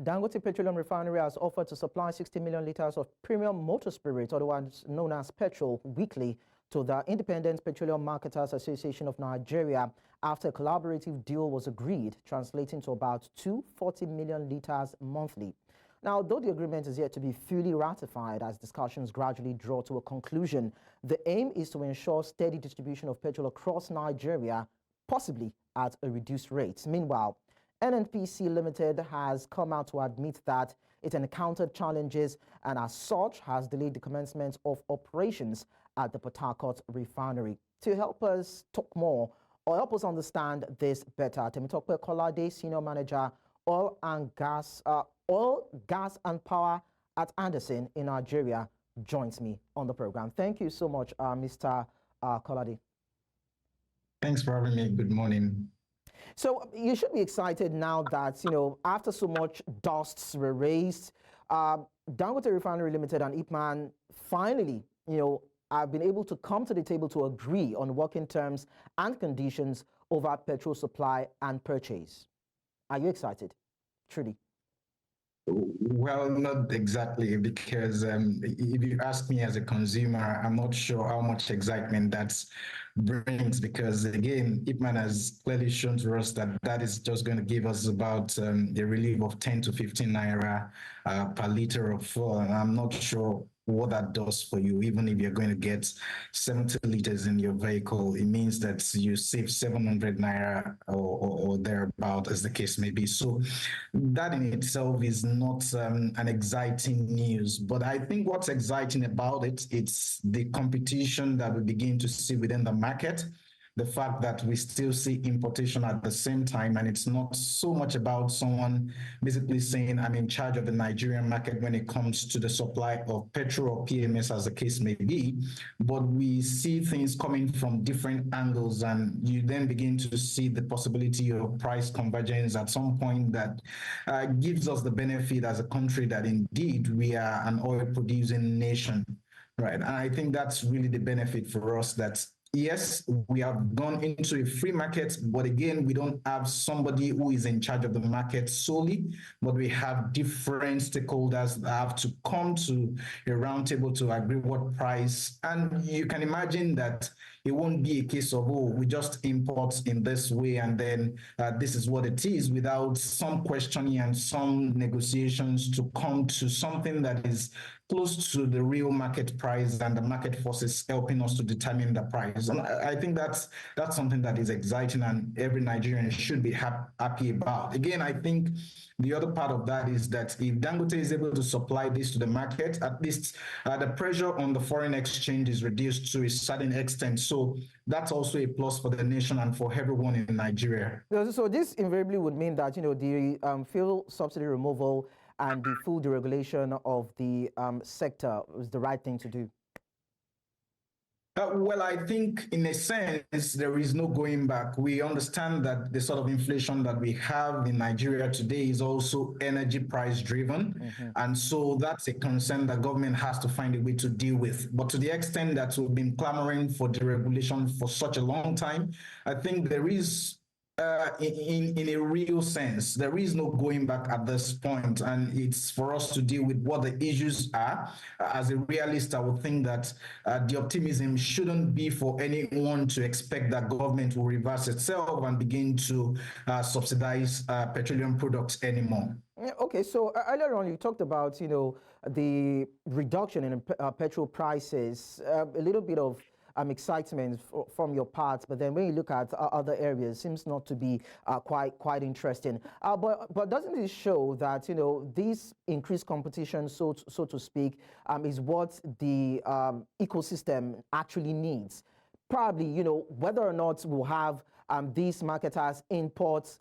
Dangote Petroleum Refinery has offered to supply 60 million litres of premium motor spirit, otherwise known as petrol, weekly to the Independent Petroleum Marketers Association of Nigeria after a collaborative deal was agreed, translating to about 240 million litres monthly. Now, though the agreement is yet to be fully ratified as discussions gradually draw to a conclusion, the aim is to ensure steady distribution of petrol across Nigeria, possibly at a reduced rate. Meanwhile, NNPC Limited has come out to admit that it encountered challenges and as such has delayed the commencement of operations at the Port Harcourt Refinery. To help us talk more or help us understand this better, Temitope Kolade, Senior Manager, Oil, Gas and Power at Anderson in Nigeria, joins me on the program. Thank you so much, Mr. Kolade. Thanks for having me. Good morning. So you should be excited now that, after so much dusts were raised, Dangote Refinery Limited and IPMAN finally, have been able to come to the table to agree on working terms and conditions over petrol supply and purchase. Are you excited, truly? Well, not exactly, because if you ask me as a consumer, I'm not sure how much excitement that brings, because again, IPMAN has clearly shown to us that that is just going to give us about a relief of 10 to 15 naira per litre of fuel, and I'm not sure what that does for you. Even if you're going to get 70 litres in your vehicle, it means that you save 700 naira or thereabout, as the case may be. So that in itself is not an exciting news. But I think what's exciting about it, it's the competition that we begin to see within the market. The fact that we still see importation at the same time, and it's not so much about someone basically saying, I'm in charge of the Nigerian market when it comes to the supply of petrol or PMS, as the case may be, but we see things coming from different angles, and you then begin to see the possibility of price convergence at some point that gives us the benefit as a country that indeed we are an oil-producing nation, right? And I think that's really the benefit for us, that yes, we have gone into a free market, but again, we don't have somebody who is in charge of the market solely, but we have different stakeholders that have to come to a roundtable to agree what price. And you can imagine that it won't be a case of, oh, we just import in this way and then this is what it is, without some questioning and some negotiations to come to something that is close to the real market price and the market forces helping us to determine the price. And I think that's something that is exciting and every Nigerian should be happy about. Again, I think the other part of that is that if Dangote is able to supply this to the market, at least the pressure on the foreign exchange is reduced to a certain extent. So that's also a plus for the nation and for everyone in Nigeria. So this invariably would mean that, the fuel subsidy removal and the full deregulation of the sector is the right thing to do. Well, I think in a sense, there is no going back. We understand that the sort of inflation that we have in Nigeria today is also energy price driven. Mm-hmm. And so that's a concern that government has to find a way to deal with. But to the extent that we've been clamoring for deregulation for such a long time, I think there is in a real sense, there is no going back at this point, and it's for us to deal with what the issues are. As a realist, I would think that the optimism shouldn't be for anyone to expect that government will reverse itself and begin to subsidize petroleum products anymore. Okay, so earlier on you talked about, the reduction in petrol prices, a little bit of excitement from your part, but then when you look at other areas, it seems not to be quite interesting. But doesn't it show that this increased competition, so to speak, is what the ecosystem actually needs? Probably, whether or not we'll have these marketers import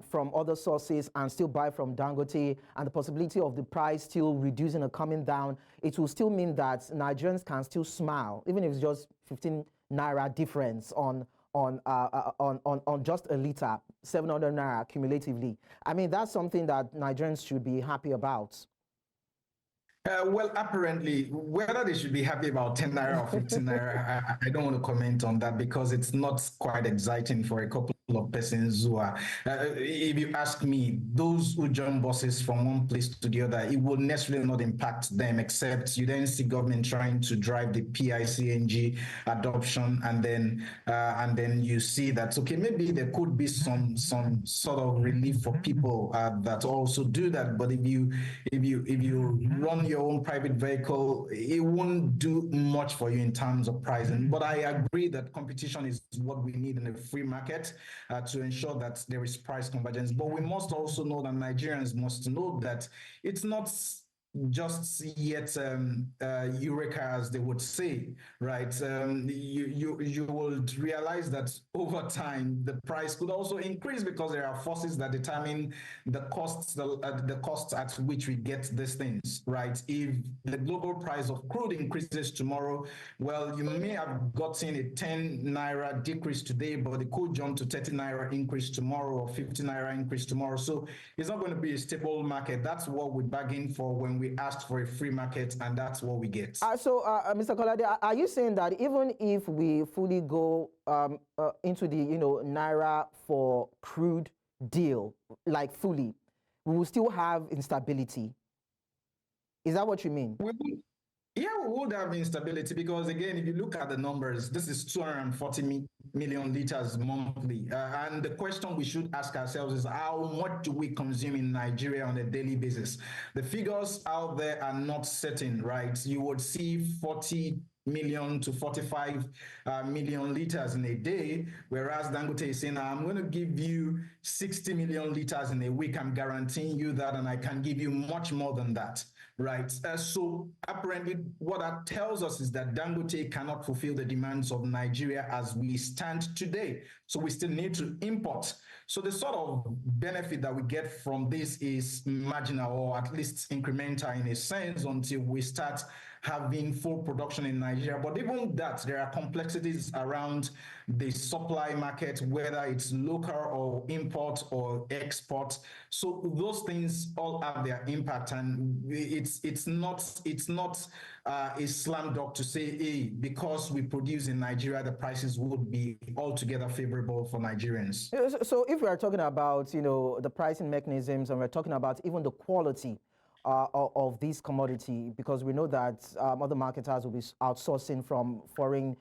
from other sources and still buy from Dangote, and the possibility of the price still reducing or coming down, it will still mean that Nigerians can still smile, even if it's just 15 naira difference on just a litre, 700 naira cumulatively. I mean, that's something that Nigerians should be happy about. Well, apparently, whether they should be happy about 10 naira or 15 naira, I don't want to comment on that because it's not quite exciting for a couple of persons who are, if you ask me, those who join buses from one place to the other, it will necessarily not impact them, except you then see government trying to drive the PICNG adoption, and then you see that, okay, maybe there could be some sort of relief for people that also do that. But if you run your own private vehicle, it won't do much for you in terms of pricing. But I agree that competition is what we need in a free market to ensure that there is price convergence. But we must also know that Nigerians must know that it's not just yet eureka, as they would say, right? You will realize that over time the price could also increase because there are forces that determine the costs at which we get these things, right? If the global price of crude increases tomorrow, well, you may have gotten a 10 naira decrease today, but it could jump to 30 naira increase tomorrow or 50 naira increase tomorrow. So it's not going to be a stable market. That's what we bargain for when we asked for a free market, and that's what we get. Mr. Kolade, are you saying that even if we fully go into the Naira for crude deal, like fully, we will still have instability? Is that what you mean? Yeah, we would have instability because, again, if you look at the numbers, this is 240 million liters monthly. And the question we should ask ourselves is how much do we consume in Nigeria on a daily basis? The figures out there are not certain, right? You would see 40 million to 45 million liters in a day, whereas Dangote is saying, I'm going to give you 60 million liters in a week. I'm guaranteeing you that, and I can give you much more than that. Right. So apparently what that tells us is that Dangote cannot fulfill the demands of Nigeria as we stand today. So we still need to import. So the sort of benefit that we get from this is marginal, or at least incremental in a sense, until we start having full production in Nigeria. But even that, there are complexities around the supply market, whether it's local or import or export. So those things all have their impact, and it's not a slam dunk to say, hey, because we produce in Nigeria, the prices would be altogether favorable for Nigerians. So if we are talking about the pricing mechanisms, and we're talking about even the quality of this commodity, because we know that other marketers will be outsourcing from foreign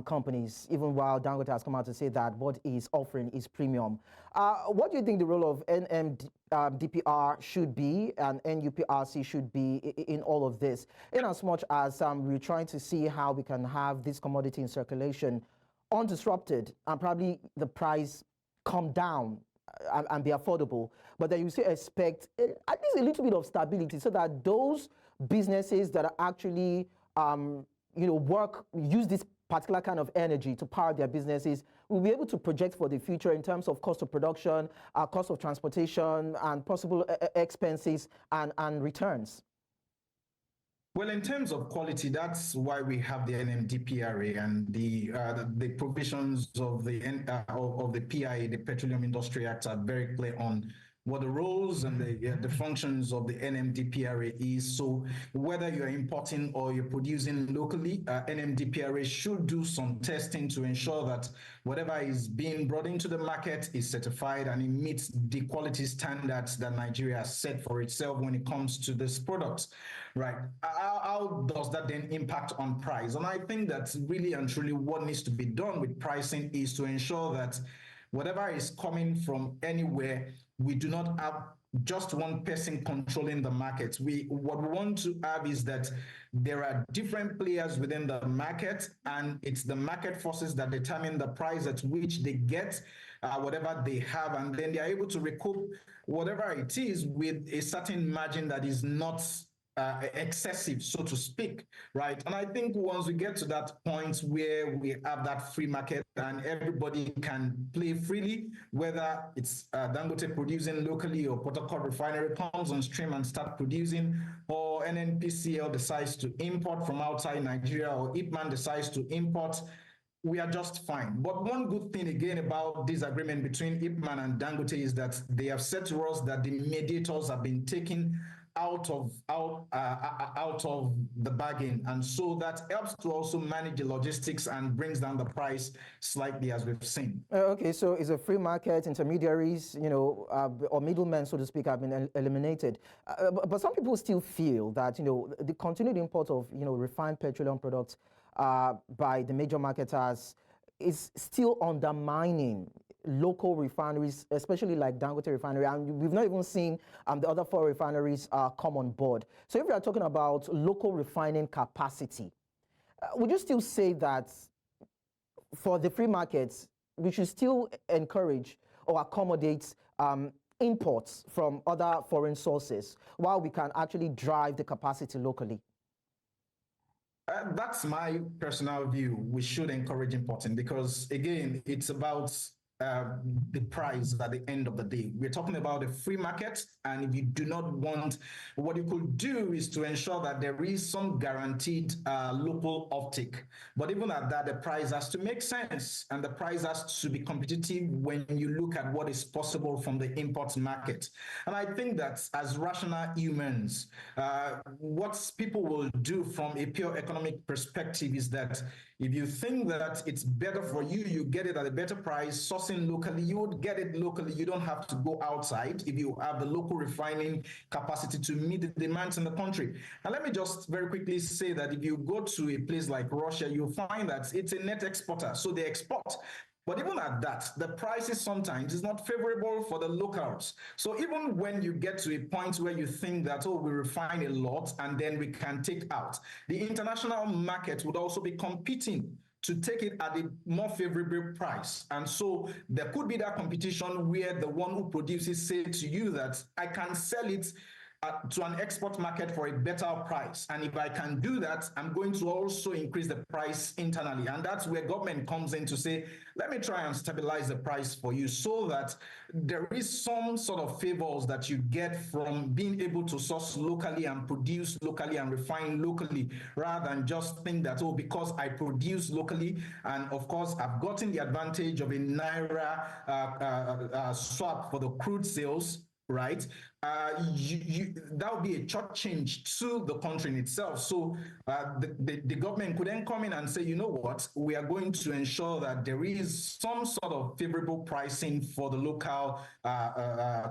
companies, even while Dangote has come out to say that what he's offering is premium. What do you think the role of NMDPR should be and NUPRC should be in all of this, in as much as we're trying to see how we can have this commodity in circulation undisrupted and probably the price come down and be affordable, but then you still expect at least a little bit of stability so that those businesses that are actually use this particular kind of energy to power their businesses will be able to project for the future in terms of cost of production, cost of transportation, and possible expenses and returns. Well, in terms of quality, that's why we have the NMDPRA and the provisions of the PIA, the Petroleum Industry Act, are very clear on what the roles and the functions of the NMDPRA is. So whether you're importing or you're producing locally, NMDPRA should do some testing to ensure that whatever is being brought into the market is certified and it meets the quality standards that Nigeria has set for itself when it comes to this product. Right. How does that then impact on price? And I think that's really and truly what needs to be done with pricing is to ensure that whatever is coming from anywhere, we do not have just one person controlling the market. What we want to have is that there are different players within the market, and it's the market forces that determine the price at which they get whatever they have, and then they are able to recoup whatever it is with a certain margin that is not excessive, so to speak, right? And I think once we get to that point where we have that free market and everybody can play freely, whether it's Dangote producing locally or Port Harcourt Refinery comes on stream and start producing, or NNPCL decides to import from outside Nigeria, or IPMAN decides to import, we are just fine. But one good thing again about this agreement between IPMAN and Dangote is that they have said to us that the mediators have been taken out of the bargain, and so that helps to also manage the logistics and brings down the price slightly, as we've seen. Okay, so it's a free market, intermediaries, or middlemen, so to speak, have been eliminated. But some people still feel that, the continued import of, refined petroleum products by the major marketers is still undermining local refineries, especially like Dangote Refinery, and we've not even seen the other 4 refineries come on board. So if we are talking about local refining capacity, would you still say that for the free markets, we should still encourage or accommodate imports from other foreign sources while we can actually drive the capacity locally? That's my personal view. We should encourage importing because, again, it's about the price at the end of the day. We're talking about a free market, and if you do not want, what you could do is to ensure that there is some guaranteed local uptick. But even at that, the price has to make sense, and the price has to be competitive when you look at what is possible from the import market. And I think that as rational humans, what people will do from a pure economic perspective is that if you think that it's better for you, you get it at a better price, sourcing locally, you would get it locally. You don't have to go outside if you have the local refining capacity to meet the demands in the country. And let me just very quickly say that if you go to a place like Russia, you'll find that it's a net exporter, so they export. But even at that, the prices sometimes is not favorable for the locals. So even when you get to a point where you think that, oh, we refine a lot and then we can take out, the international market would also be competing to take it at a more favorable price. And so there could be that competition where the one who produces say to you that I can sell it to an export market for a better price. And if I can do that, I'm going to also increase the price internally. And that's where government comes in to say, let me try and stabilize the price for you so that there is some sort of favors that you get from being able to source locally and produce locally and refine locally, rather than just think that, oh, because I produce locally, and of course, I've gotten the advantage of a Naira swap for the crude sales, right? That would be a church change to the country in itself. So the government could then come in and say, you know what, we are going to ensure that there is some sort of favorable pricing for the local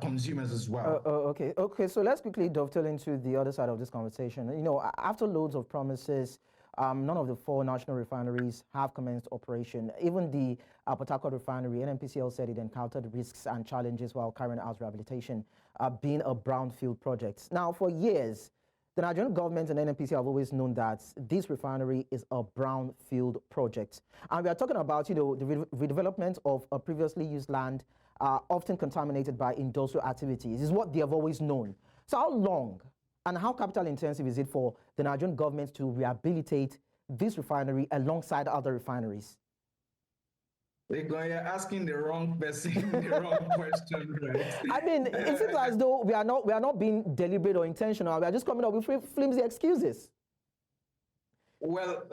consumers as well. Okay. So let's quickly dovetail into the other side of this conversation. After loads of promises, none of the 4 national refineries have commenced operation. Even the Port Harcourt Refinery, NNPCL said it encountered risks and challenges while carrying out rehabilitation, being a brownfield project. Now, for years, the Nigerian government and NNPC have always known that this refinery is a brownfield project. And we are talking about, the redevelopment of a previously used land, often contaminated by industrial activities, is what they have always known. So how long and how capital intensive is it for the Nigerian government to rehabilitate this refinery alongside other refineries? You're asking the wrong person the wrong question, right? I mean, it seems as though we are not being deliberate or intentional. We are just coming up with flimsy excuses. Well,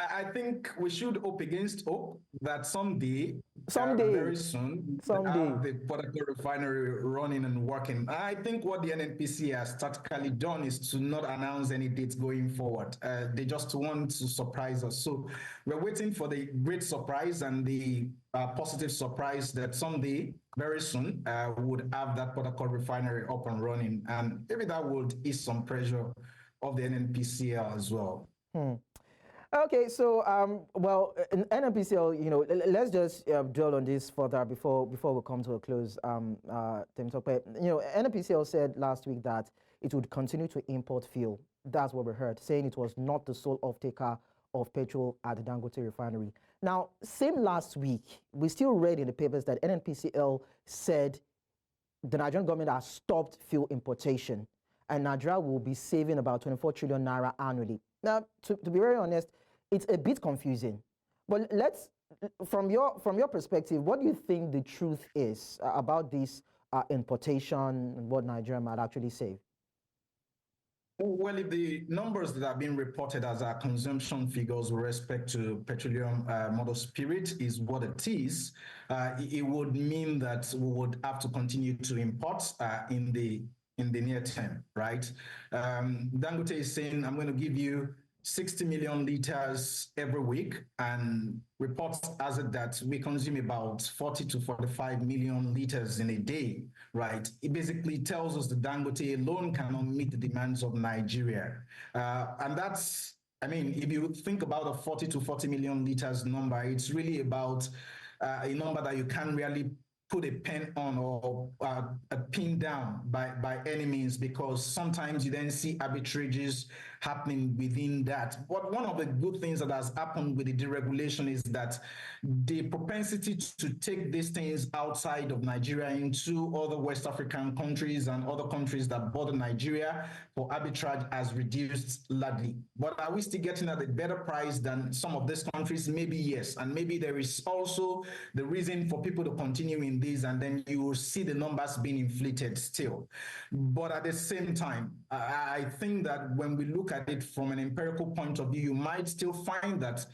I think we should hope against hope that someday, very soon, the Port Harcourt Refinery running and working. I think what the NNPC has tactically done is to not announce any dates going forward. They just want to surprise us. So we're waiting for the great surprise and the positive surprise that someday, very soon, would have that Port Harcourt Refinery up and running. And maybe that would ease some pressure of the NNPCL as well. Okay, so well, in NNPCL, let's just dwell on this further before we come to a close. NNPCL said last week that it would continue to import fuel. That's what we heard, saying it was not the sole off-taker of petrol at the Dangote Refinery. Now, same last week, we still read in the papers that NNPCL said the Nigerian government has stopped fuel importation, and Nigeria will be saving about 24 trillion naira annually. Now, to be very honest, it's a bit confusing. But from your perspective, what do you think the truth is about this importation and what Nigeria might actually save? Well, if the numbers that are being reported as our consumption figures with respect to petroleum motor spirit is what it is, it would mean that we would have to continue to import in the in the near term, right? Dangote is saying, I'm going to give you 60 million liters every week, and reports has it that we consume about 40 to 45 million liters in a day, right? It basically tells us that Dangote alone cannot meet the demands of Nigeria. And that's, I mean, if you think about a 40 to 40 million liters number, it's really about a number that you can't really put a pen on or a pin down by any means, because sometimes you then see arbitrages happening within that. But one of the good things that has happened with the deregulation is that the propensity to take these things outside of Nigeria into other West African countries and other countries that border Nigeria for arbitrage has reduced largely. But are we still getting at a better price than some of these countries? Maybe yes. And maybe there is also the reason for people to continue in this, and then you will see the numbers being inflated still. But at the same time, I think that when we look at it from an empirical point of view, you might still find that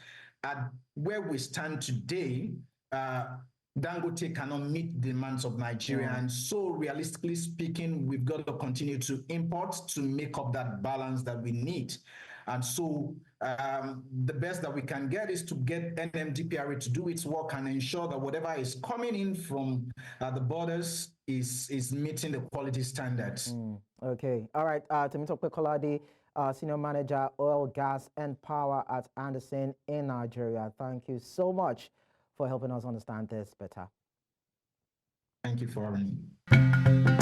at where we stand today, Dangote cannot meet the demands of Nigeria. And so realistically speaking, we've got to continue to import to make up that balance that we need. And so the best that we can get is to get NMDPRA to do its work and ensure that whatever is coming in from the borders is meeting the quality standards. Okay. All right. Temitope Kolade, Senior Manager, Oil, Gas and Power at Anderson in Nigeria. Thank you so much for helping us understand this better. Thank you for having me.